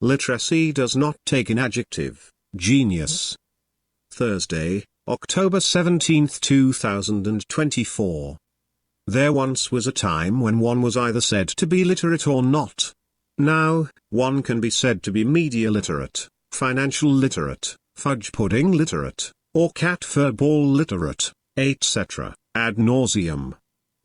Literacy does not take an adjective. Genius. Thursday, October 17, 2024. There once was a time when one was either said to be literate or not. Now, one can be said to be media literate, financial literate, fudge pudding literate, or cat fur ball literate, etc., ad nauseum.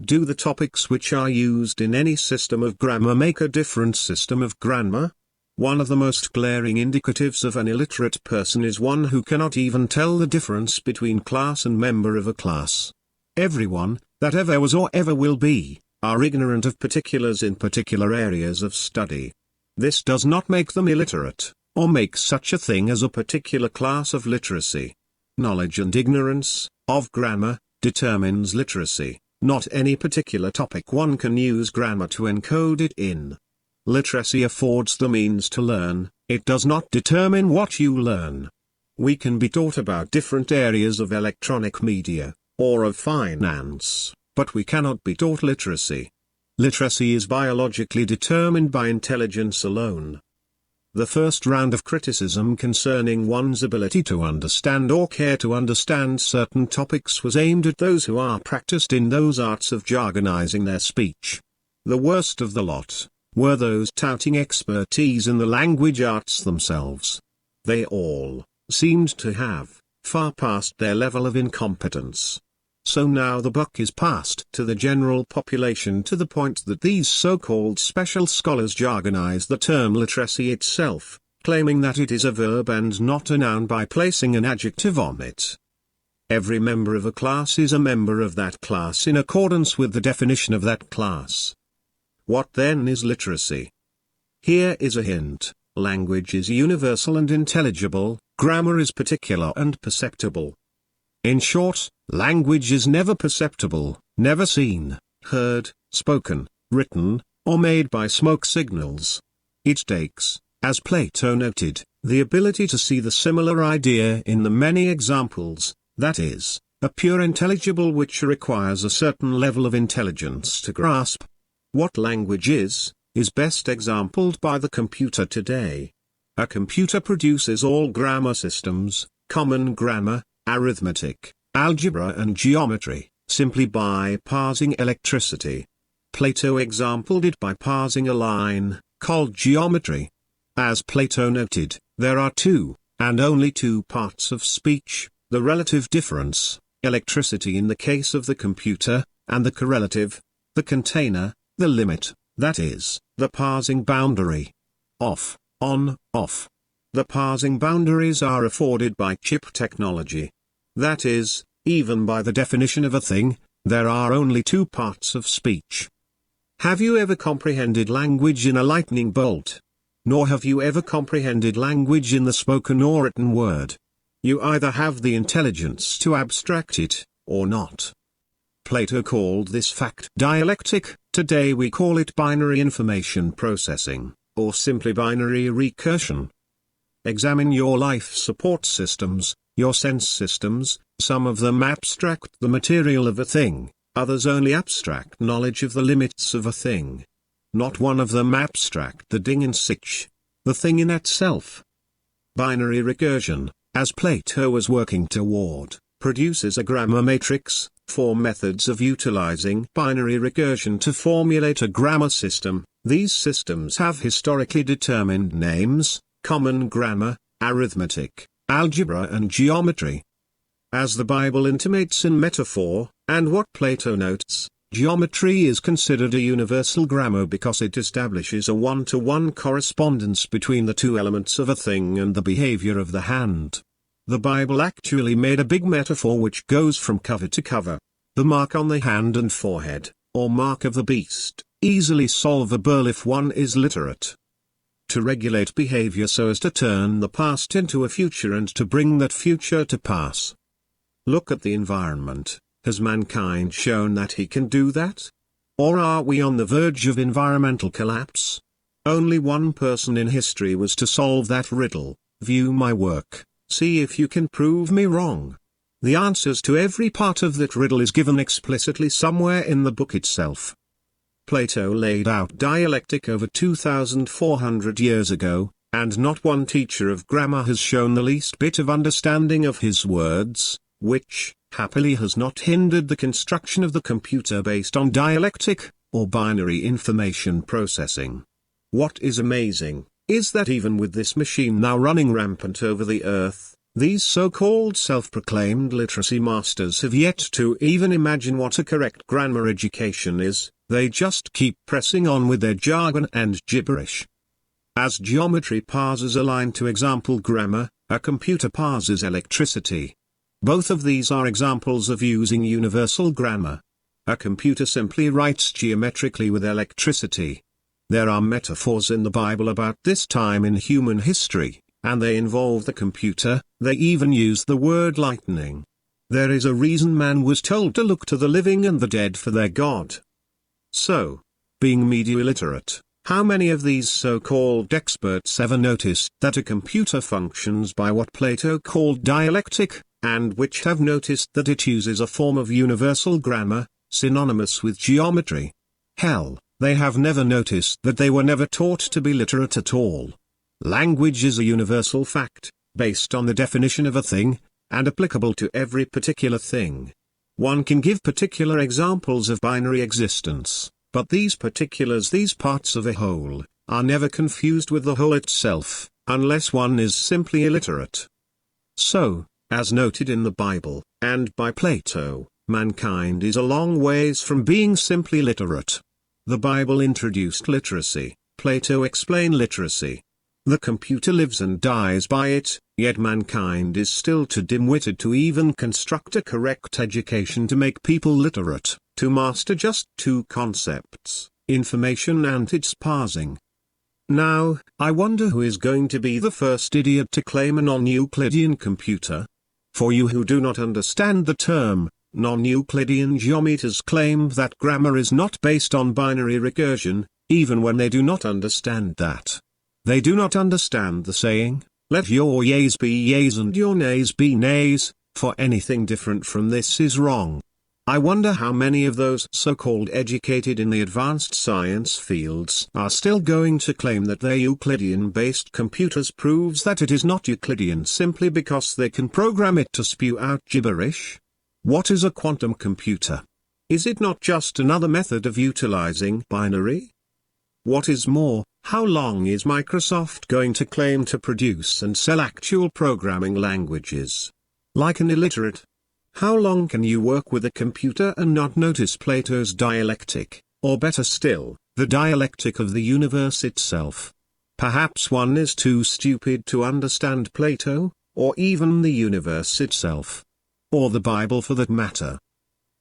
Do the topics which are used in any system of grammar make a different system of grammar? One of the most glaring indicatives of an illiterate person is one who cannot even tell the difference between class and member of a class. Everyone, that ever was or ever will be, are ignorant of particulars in particular areas of study. This does not make them illiterate, or make such a thing as a particular class of literacy. Knowledge and ignorance, of grammar, determines literacy, not any particular topic one can use grammar to encode it in. Literacy affords the means to learn, it does not determine what you learn. We can be taught about different areas of electronic media, or of finance, but we cannot be taught literacy. Literacy is biologically determined by intelligence alone. The first round of criticism concerning one's ability to understand or care to understand certain topics was aimed at those who are practiced in those arts of jargonizing their speech. The worst of the lot were those touting expertise in the language arts themselves. They all seemed to have far past their level of incompetence. So now the buck is passed to the general population to the point that these so-called special scholars jargonize the term literacy itself, claiming that it is a verb and not a noun by placing an adjective on it. Every member of a class is a member of that class in accordance with the definition of that class. What then is literacy? Here is a hint: language is universal and intelligible, grammar is particular and perceptible. In short, language is never perceptible, never seen, heard, spoken, written, or made by smoke signals. It takes, as Plato noted, the ability to see the similar idea in the many examples, that is, a pure intelligible which requires a certain level of intelligence to grasp. What language is best exampled by the computer today. A computer produces all grammar systems, common grammar, arithmetic, algebra and geometry, simply by parsing electricity. Plato exampled it by parsing a line, called geometry. As Plato noted, there are two, and only two parts of speech, the relative difference, electricity in the case of the computer, and the correlative, the container, the limit, that is, the parsing boundary. Off, on, off. The parsing boundaries are afforded by chip technology. That is, even by the definition of a thing, there are only two parts of speech. Have you ever comprehended language in a lightning bolt? Nor have you ever comprehended language in the spoken or written word. You either have the intelligence to abstract it, or not. Plato called this fact dialectic, today we call it binary information processing, or simply binary recursion. Examine your life support systems, your sense systems, some of them abstract the material of a thing, others only abstract knowledge of the limits of a thing. Not one of them abstract the ding in sich, the thing in itself. Binary recursion, as Plato was working toward, produces a grammar matrix, four methods of utilizing binary recursion to formulate a grammar system. These systems have historically determined names, common grammar, arithmetic, algebra and geometry. As the Bible intimates in metaphor, and what Plato notes, geometry is considered a universal grammar because it establishes a one-to-one correspondence between the two elements of a thing and the behavior of the hand. The Bible actually made a big metaphor which goes from cover to cover. The mark on the hand and forehead, or mark of the beast, easily solvable if one is literate. To regulate behavior so as to turn the past into a future and to bring that future to pass. Look at the environment. Has mankind shown that he can do that? Or are we on the verge of environmental collapse? Only one person in history was to solve that riddle. View my work, see if you can prove me wrong. The answers to every part of that riddle is given explicitly somewhere in the book itself. Plato laid out dialectic over 2,400 years ago, and not one teacher of grammar has shown the least bit of understanding of his words, which, happily, has not hindered the construction of the computer based on dialectic, or binary information processing. What is amazing, is that even with this machine now running rampant over the earth, these so-called self-proclaimed literacy masters have yet to even imagine what a correct grammar education is. They just keep pressing on with their jargon and gibberish. As geometry parses a line to example grammar, a computer parses electricity. Both of these are examples of using universal grammar. A computer simply writes geometrically with electricity. There are metaphors in the Bible about this time in human history, and they involve the computer. They even use the word lightning. There is a reason man was told to look to the living and the dead for their God. So, being media illiterate, how many of these so-called experts ever noticed that a computer functions by what Plato called dialectic, and which have noticed that it uses a form of universal grammar, synonymous with geometry? Hell, they have never noticed that they were never taught to be literate at all. Language is a universal fact, based on the definition of a thing, and applicable to every particular thing. One can give particular examples of binary existence, but these particulars, these parts of a whole, are never confused with the whole itself, unless one is simply illiterate. So, as noted in the Bible, and by Plato, mankind is a long ways from being simply literate. The Bible introduced literacy, Plato explained literacy. The computer lives and dies by it, yet mankind is still too dim-witted to even construct a correct education to make people literate, to master just two concepts, information and its parsing. Now, I wonder who is going to be the first idiot to claim a non-Euclidean computer? For you who do not understand the term, non-Euclidean geometers claim that grammar is not based on binary recursion, even when they do not understand that. They do not understand the saying, let your yeas be yeas and your nays be nays, for anything different from this is wrong. I wonder how many of those so-called educated in the advanced science fields are still going to claim that their Euclidean-based computers proves that it is not Euclidean simply because they can program it to spew out gibberish. What is a quantum computer? Is it not just another method of utilizing binary? What is more, how long is Microsoft going to claim to produce and sell actual programming languages? Like an illiterate. How long can you work with a computer and not notice Plato's dialectic, or better still, the dialectic of the universe itself? Perhaps one is too stupid to understand Plato, or even the universe itself. Or the Bible for that matter.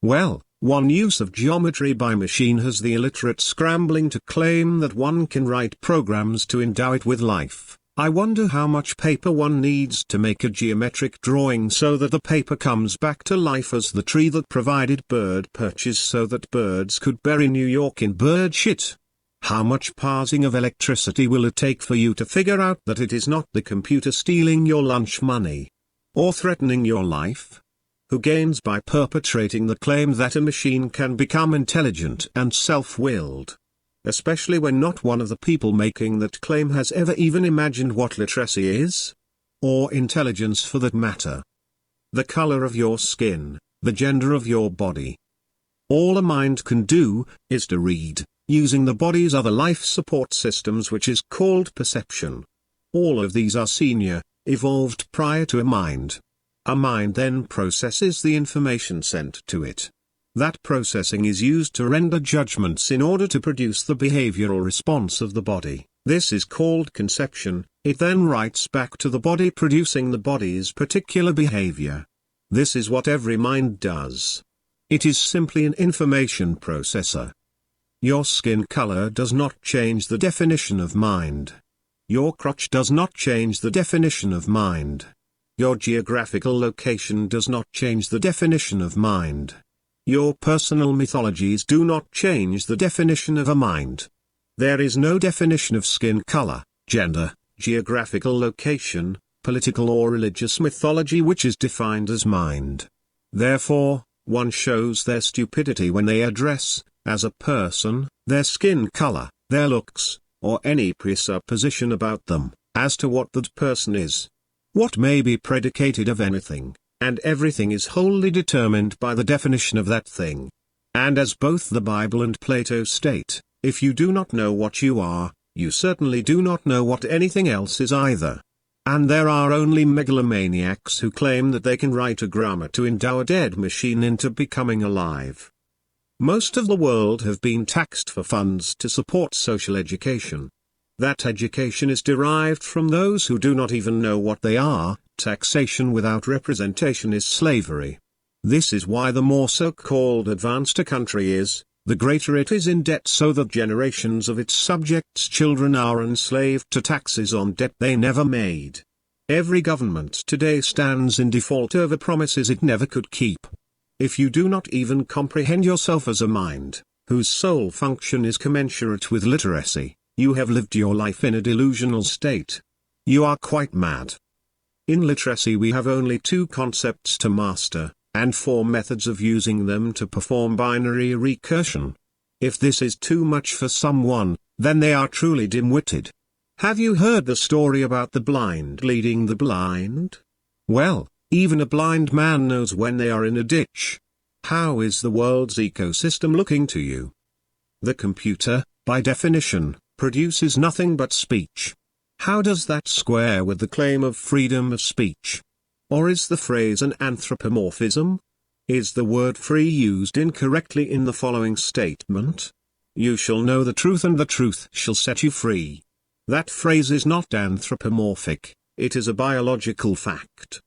Well, one use of geometry by machine has the illiterate scrambling to claim that one can write programs to endow it with life. I wonder how much paper one needs to make a geometric drawing so that the paper comes back to life as the tree that provided bird perches so that birds could bury New York in bird shit. How much parsing of electricity will it take for you to figure out that it is not the computer stealing your lunch money? Or threatening your life? Who gains by perpetrating the claim that a machine can become intelligent and self-willed? Especially when not one of the people making that claim has ever even imagined what literacy is? Or intelligence for that matter. The color of your skin, the gender of your body. All a mind can do, is to read, using the body's other life support systems which is called perception. All of these are senior, evolved prior to a mind. A mind then processes the information sent to it. That processing is used to render judgments in order to produce the behavioral response of the body. This is called conception. It then writes back to the body producing the body's particular behavior. This is what every mind does. It is simply an information processor. Your skin color does not change the definition of mind. Your crotch does not change the definition of mind. Your geographical location does not change the definition of mind. Your personal mythologies do not change the definition of a mind. There is no definition of skin color, gender, geographical location, political or religious mythology which is defined as mind. Therefore, one shows their stupidity when they address, as a person, their skin color, their looks, or any presupposition about them, as to what that person is. What may be predicated of anything, and everything is wholly determined by the definition of that thing. And as both the Bible and Plato state, if you do not know what you are, you certainly do not know what anything else is either. And there are only megalomaniacs who claim that they can write a grammar to endow a dead machine into becoming alive. Most of the world have been taxed for funds to support social education. That education is derived from those who do not even know what they are. Taxation without representation is slavery. This is why the more so-called advanced a country is, the greater it is in debt, so that generations of its subjects' children are enslaved to taxes on debt they never made. Every government today stands in default over promises it never could keep. If you do not even comprehend yourself as a mind, whose sole function is commensurate with literacy, you have lived your life in a delusional state. You are quite mad. In literacy we have only 2 concepts to master, and 4 methods of using them to perform binary recursion. If this is too much for someone, then they are truly dim-witted. Have you heard the story about the blind leading the blind? Well, even a blind man knows when they are in a ditch. How is the world's ecosystem looking to you? The computer, by definition, produces nothing but speech. How does that square with the claim of freedom of speech? Or is the phrase an anthropomorphism? Is the word free used incorrectly in the following statement? You shall know the truth and the truth shall set you free. That phrase is not anthropomorphic, it is a biological fact.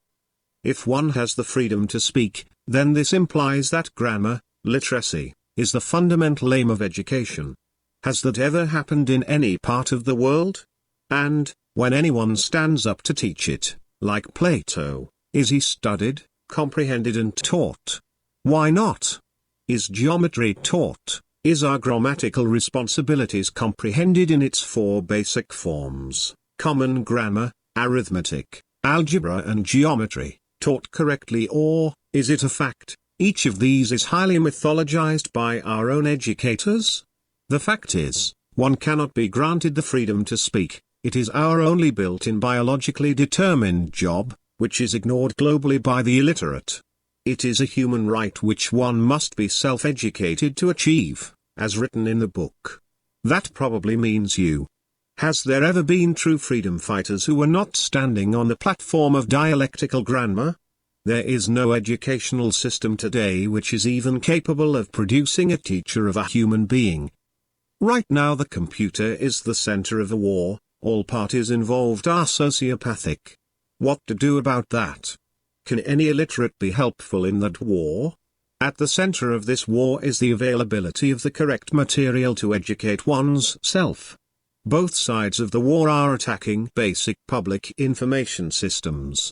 If one has the freedom to speak, then this implies that grammar, literacy, is the fundamental aim of education. Has that ever happened in any part of the world? And, when anyone stands up to teach it, like Plato, is he studied, comprehended and taught? Why not? Is geometry taught? Is our grammatical responsibilities comprehended in its 4 basic forms, common grammar, arithmetic, algebra and geometry, taught correctly, or, is it a fact, each of these is highly mythologized by our own educators? The fact is, one cannot be granted the freedom to speak, it is our only built-in biologically determined job, which is ignored globally by the illiterate. It is a human right which one must be self-educated to achieve, as written in the book. That probably means you. Has there ever been true freedom fighters who were not standing on the platform of dialectical grammar? There is no educational system today which is even capable of producing a teacher of a human being. Right now the computer is the center of a war, all parties involved are sociopathic. What to do about that? Can any illiterate be helpful in that war? At the center of this war is the availability of the correct material to educate one's self. Both sides of the war are attacking basic public information systems.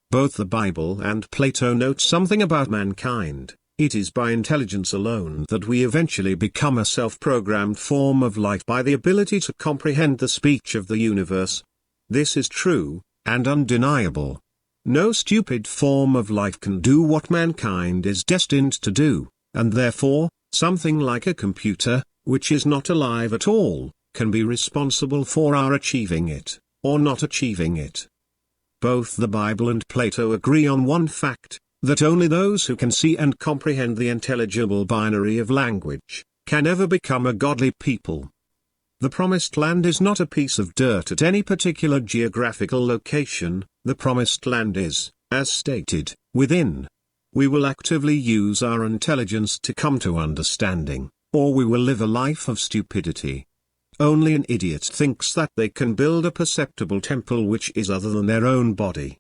Both the Bible and Plato note something about mankind. It is by intelligence alone that we eventually become a self-programmed form of life by the ability to comprehend the speech of the universe. This is true, and undeniable. No stupid form of life can do what mankind is destined to do, and therefore, something like a computer, which is not alive at all, can be responsible for our achieving it, or not achieving it. Both the Bible and Plato agree on one fact, that only those who can see and comprehend the intelligible binary of language, can ever become a godly people. The Promised Land is not a piece of dirt at any particular geographical location, the Promised Land is, as stated, within. We will actively use our intelligence to come to understanding, or we will live a life of stupidity. Only an idiot thinks that they can build a perceptible temple which is other than their own body.